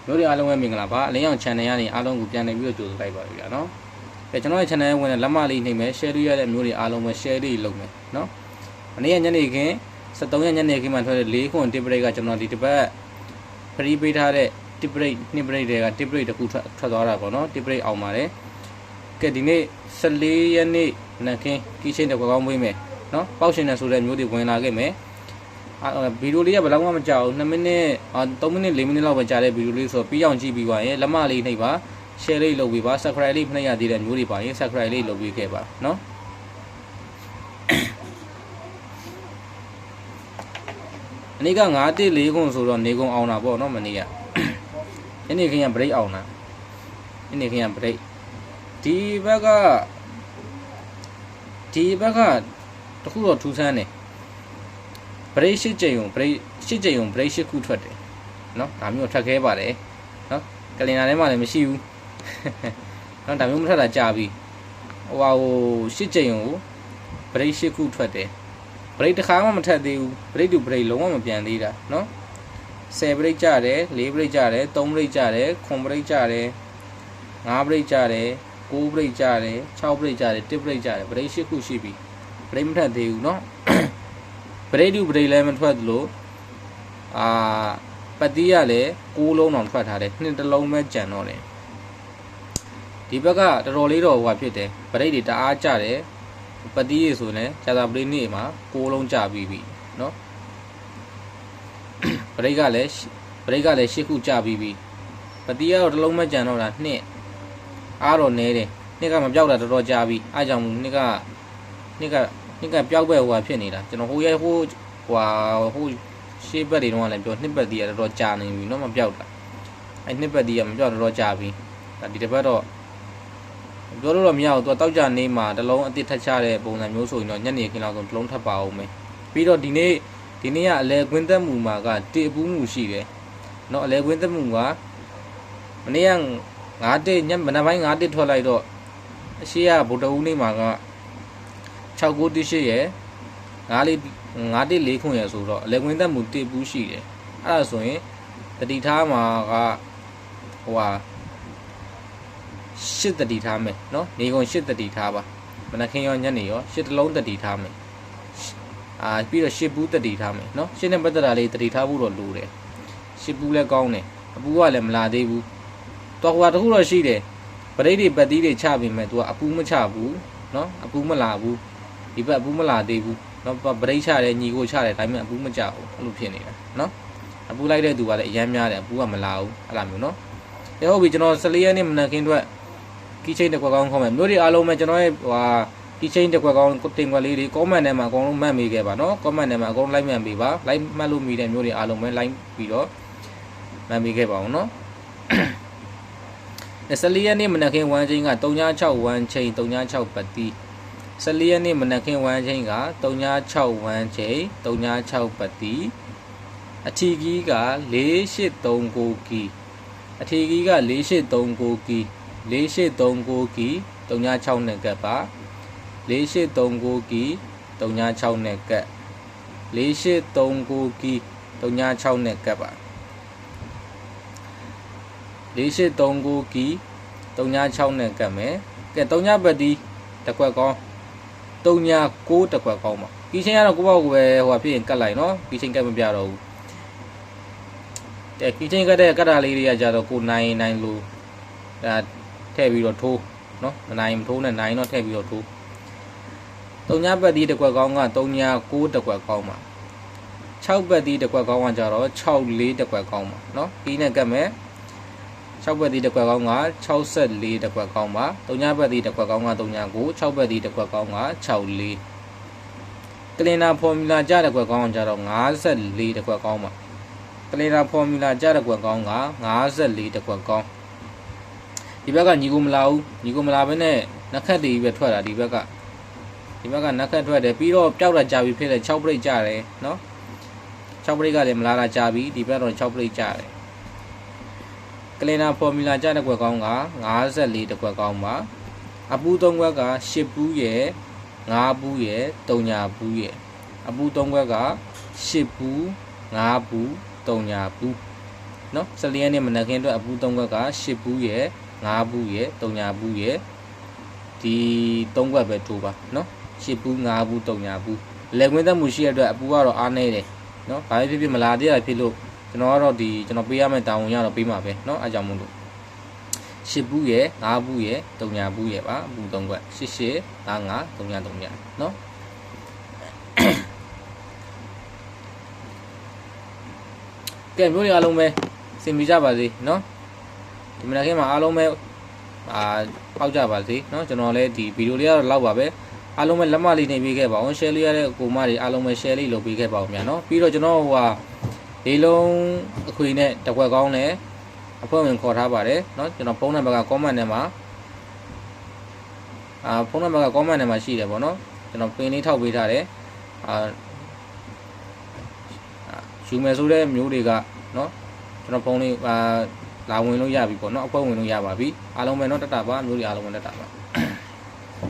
မျိုးတွေအားလုံးပဲမင်္ဂလာပါအလင်းရောင် channel ကနေအားလုံးကိုပြန်လည်ပြီးတော့ကြိုဆိုလိုက်ပါပြီဗျာနော်ကျွန်တော်ရဲ့ channel ဝင်တဲ့လက်မလေးနှိပ်မယ် share လုပ်ရတဲ့မျိုးတွေအားလုံးပဲ share လေးလုပ်မယ်နော်မနေ့ကညနေခင်း73ရက်ညနေခင်းမှာထွက်တဲ့4ခွန် tip break ကကျွန်တော်ဒီတစ်ပတ် free ပေးထားတဲ့ tip break 2 break တွေက tip break တစ်ခုထွက်သွားတာပေါ့နော် tip break အောင်ပါတယ်ကဲဒီနေ့14ရက်နေ့နက်ခင်းကီးချင်းတစ်ခွက်ကောင်းပေးမယ်နော်ပေါက်ရှင်တယ်ဆိုတဲ့မျိုးတွေဝင်လာခဲ့မယ်ဗီဒီယိုလေးကဘယ်လောက်မှမကြာဘူး2မိနစ်3မိနစ်4မိနစ်လောက်ပဲကြာတဲ့ဗီဒီယိုလေးဆိုတော့ပြီးအောင်ကြည့်ပြီးပါရင်လက်မလေးနှိပ်ပါ share လေးလုပ်ပေးပါ subscribe လေးနှိပ်ရသေးတဲ့မျိုးတွေပါရင် subscribe လေးလုပ်ပေးခဲ့ပါနော်အနည်းက9-4ခွန်ဆိုတော့နေကုန်အောင်တာပေါ့နော်မနေ့ကဒီနေ့ခင်ဗျ break အောင်တာဒီနေ့ခင်ဗျ break ဒီဘက်ကတခုတော့ထူးဆန်းတယ်break 8ကြိမ်ုံ break 8ကြိမ်ုံ break 8ခုထွက်တယ်เนาะဒါမျိုးထွက်ခဲပါတယ်เนาะကလင်နာထဲမှာလည်းမရှိဘူးเนาะဒါမျိုးမထွက်တာကြာပြီဟို8ကြိမ်ုံ break 8ခုထွက်တယ် break တစ်ခါမှမထက်သေးဘူး break to break လုံးဝမပြန်သေးတာเนาะ10 break ကြတယ်4 break ကြတယ်3 break ကြတယ်9 break ကြတယ်5 break ကြတယ်9 break ကြတယ်6 break ကြတယ်10 break ကြတယ် break 8ခုရှိပြီ break မထက်သေးဘူးเนาะbreak to break လည်းမထွက်သလိုပတ်တီးရလည်း6လုံးအောင်ထွက်ထားတယ်နှစ်တစ်လုံးပဲကြံတော့တယ်ဒီဘက်ကတော်တော်လေးတော့ဟိုဖြစ်တယ် break တွေတအားကြတယ်ပတ်တီးရဆိုရင်ကြာသာ break နေ့မှာ6လုံးကြပြီးပြီเนาะ break ကလည်း8ခုကြပြီးပြီပတ်တီးရတော့တစ်လုံးပဲကြံတော့တာနှစ်အားတော့နေတယ်နှစ်ကမပြောက်တာတော်တော်ကြာပြီအားကြောင့်နှစ်ကပြောက်ပဲဟိုဖြစ်နေတာကျွန်တော်ဟိုရှေ့ဘက်တွေတော့လည်းပြောနှစ်ပတ်တီးရတော်တော်ကြာနေပြီเนาะမပြောက်တာအဲ့နှစ်ပတ်တီးရမပြောက်တော်တော်ကြာပြီဒါဒီတစ်ပတ်တော့ပြောလို့တော့မရဘူးသူကတောက်ကြနေမှာတစ်လုံးအစ်စ်ထက်ချတဲ့ပုံစံမျိုးဆိုရင်တော့ညနေခင်းလောက်ဆိုတစ်လုံးထပ်ပါအောင်မယ်ပြီးတော့ဒီနေ့ကအလဲကွင်းသက်မှုမှာကတေအပူးမှုရှိတယ်เนาะအလဲကွင်းသက်မှုကမနေ့က9-1ညမနက်ပိုင်း9-1ထွက်လိုက်တော့အရှိရဗုဒ္ဓဦးနေ့မှာက6-9-8ရဲ့9-4ခွန်ရဆိုတော့အလဲကွင်းသက်မှုတေပူးရှိတယ်အဲ့ဒါဆိုရင်တတိထားမှာက8တတိထားမယ်เนาะနေကုန်8တတိထားပါမနက်ခင်းရောညနေရော8တလုံးတတိထားမယ်ပြီးတော့8ဘူးတတိထားမယ်เนาะ8နဲ့ပတ်သက်တာလေးတတိထားဖို့တော့လိုတယ်8ဘူးလည်းကောင်းတယ်အပူကလည်းမလာသေးဘူးတော့ဟိုတခုတော့ရှိတယ်ပရိတ်တွေပတ်သီးတွေချပြီးမဲ့သူကအပူမချဘူးเนาะအပူမလာဘူးဒီဘက်အပူမလာသေးဘူးเนาะပရိတ်ချတယ်ညီကိုချတယ်ဒါပေမဲ့အပူမချဘူးအဲ့လိုဖြစ်နေတာเนาะအပူလိုက်တဲ့သူကလည်းအရမ်းများတယ်အပူကမလာဘူးအဲ့လိုမျိုးเนาะဟုတ်ပြီကျွန်တော်14ရက်နေ့မနက်ခင်းအတွက်ကီးချင်းတစ်ခွက်ကောင်းခေါ်မယ်မျိုးတွေအားလုံးပဲကျွန်တော်ရဲ့ကီးချင်းတစ်ခွက်ကောင်းတင်ခွက်လေးတွေ comment ထဲမှာအကုန်လုံးမှတ်မိခဲ့ပါเนาะ comment ထဲမှာအကုန်လုံး like မှတ်မိပါ like မှတ်လို့မိတဲ့မျိုးတွေအားလုံးပဲ like ပြီးတော့မှတ်မိခဲ့ပါအောင်เนาะ14ရက်နေ့မနက်ခင်း1ချင်းက361ချင်း36ပတ်တီ14ရက်နေ့မနက်ခင်း1ချင်းက361ချင်း36ပတ်တီအထီကြီးက4839ကီအထီကြီးက4839ကီ4839ကီ36နဲ့ကပ်ပါ4839ကီ36နဲ့ကပ်4839ကီ36နဲ့ကပ်ပါ4839ကီ36နဲ့ကပ်မယ်ကဲ3ပတ်တီတစ်ခွက်ကောင်း39တစ်ခွက်ကောင်းပါကီချင်းကတော့ကိုယ့်ဘောက်ကိုပဲဖြစ်ရင်ကတ်လိုက်နော်ကီချင်းကတ်မပြတော့ဘူးတဲ့ကီချင်းကတ်တဲ့ကတ်တာလေးတွေကကြတော့ကိုနိုင်လို့ဒါထည့်ပြီးတော့ထိုးနော်နိုင်မထိုးနဲ့နိုင်တော့ထည့်ပြီးတော့ထိုး3ပတ်တီတစ်ခွက်ကောင်းက39တစ်ခွက်ကောင်းပါ6ပတ်တီတစ်ခွက်ကောင်းကကြတော့64တစ်ခွက်ကောင်းပါနော်ကီနဲ့ကတ်မယ်6ပတ်တီတစ်ခွက်ကောင်းက64တစ်ခွက်ကောင်းပါ3ပတ်တီတစ်ခွက်ကောင်းက39 6ပတ်တီတစ်ခွက်ကောင်းက64ကလင်နာဖော်မြူလာကြတဲ့ခွက်ကောင်းကကြတော့54တစ်ခွက်ကောင်းပါကလင်နာဖော်မြူလာကြတဲ့ခွက်ကောင်းက54တစ်ခွက်ကောင်းဒီဘက်ကညီကိုမလာဘူးညီကိုမလာဘဲနဲ့နက်ခတ်တွေပဲထွက်တာဒီဘက်ကနက်ခတ်ထွက်တယ်ပြီးတော့ပျောက်တာကြာပြီဖြစ်တယ်6 break ကြတယ်เนาะ6 break ကလည်းမလာတာကြာပြီဒီဘက်တော့6 break ကြတယ်ကလင်နာဖော်မြူလာကြတဲ့ခွက်ကောင်းက54တစ်ခွက်ကောင်းပါအပူ3ခွက်က10ဘူးရယ်5ဘူးရယ်3ညာဘူးရယ်အပူ3ခွက်က10ဘူး5ဘူး3ညာဘူး နော်14ရက်နေ့မနက်ခင်းအတွက်အပူ3ခွက်က10ဘူးရယ်5ဘူးရယ်3ဘူးရယ်ဒီ3ခွက်ပဲထိုးပါနော်10ဘူး5ဘူး3ဘူးလက်ကွင်းသက်မှုရှိရတဲ့အတွက်အပူကတော့အားနေတယ်နော်ဘာပဲဖြစ်ဖြစ်မလာသေးတာဖြစ်လို့ကျွန်တော်ကတော့ဒီကျွန်တော်ပေးရမယ့်တာဝန်ရတော့ပေးမှာပဲနော်အားကြောင့်မို့လို့10ဘူးရယ်5ဘူးရယ်3ဘူးရယ်ပါအပူ3ခွက်88 55 3နော်ကဲမျိုးတွေအားလုံးပဲစင်ပြကြပါစေเนาะဒီမနက်ခင်းမှာအားလုံးပဲပေါက်ကြပါစေเนาะကျွန်တော်လည်းဒီဗီဒီယိုလေးကတော့လောက်ပါပဲအားလုံးပဲလက်မလေးနေပေးခဲ့ပါအောင် share လေးရတဲ့ကိုမတွေအားလုံးပဲ share လေးလုပ်ပေးခဲ့ပါအောင်များเนาะပြီးတော့ကျွန်တော်ဟိုဟာလေးလုံးအခွေနဲ့တကွက်ကောင်းနဲ့အဖွဲ့ဝင်ခေါ်ထားပါတယ်เนาะကျွန်တော်ဖုန်းနံပါတ်က comment ထဲမှာဖုန်းနံပါတ်က comment ထဲမှာရှိတယ်ပေါ့เนาะကျွန်တော်ပင်လေးထောက်ပေးထားတယ်ယူမယ်ဆိုတဲ့မျိုးတွေကเนาะကျွန်တော်ဖုန်းလေးလာဝင်လို့ရပြီပေါ့เนาะအဖွဲ့ဝင်လို့ရပါပြီအားလုံးပဲเนาะတက်တာပါမျိုးတွေအားလုံးပဲတက်တာပါ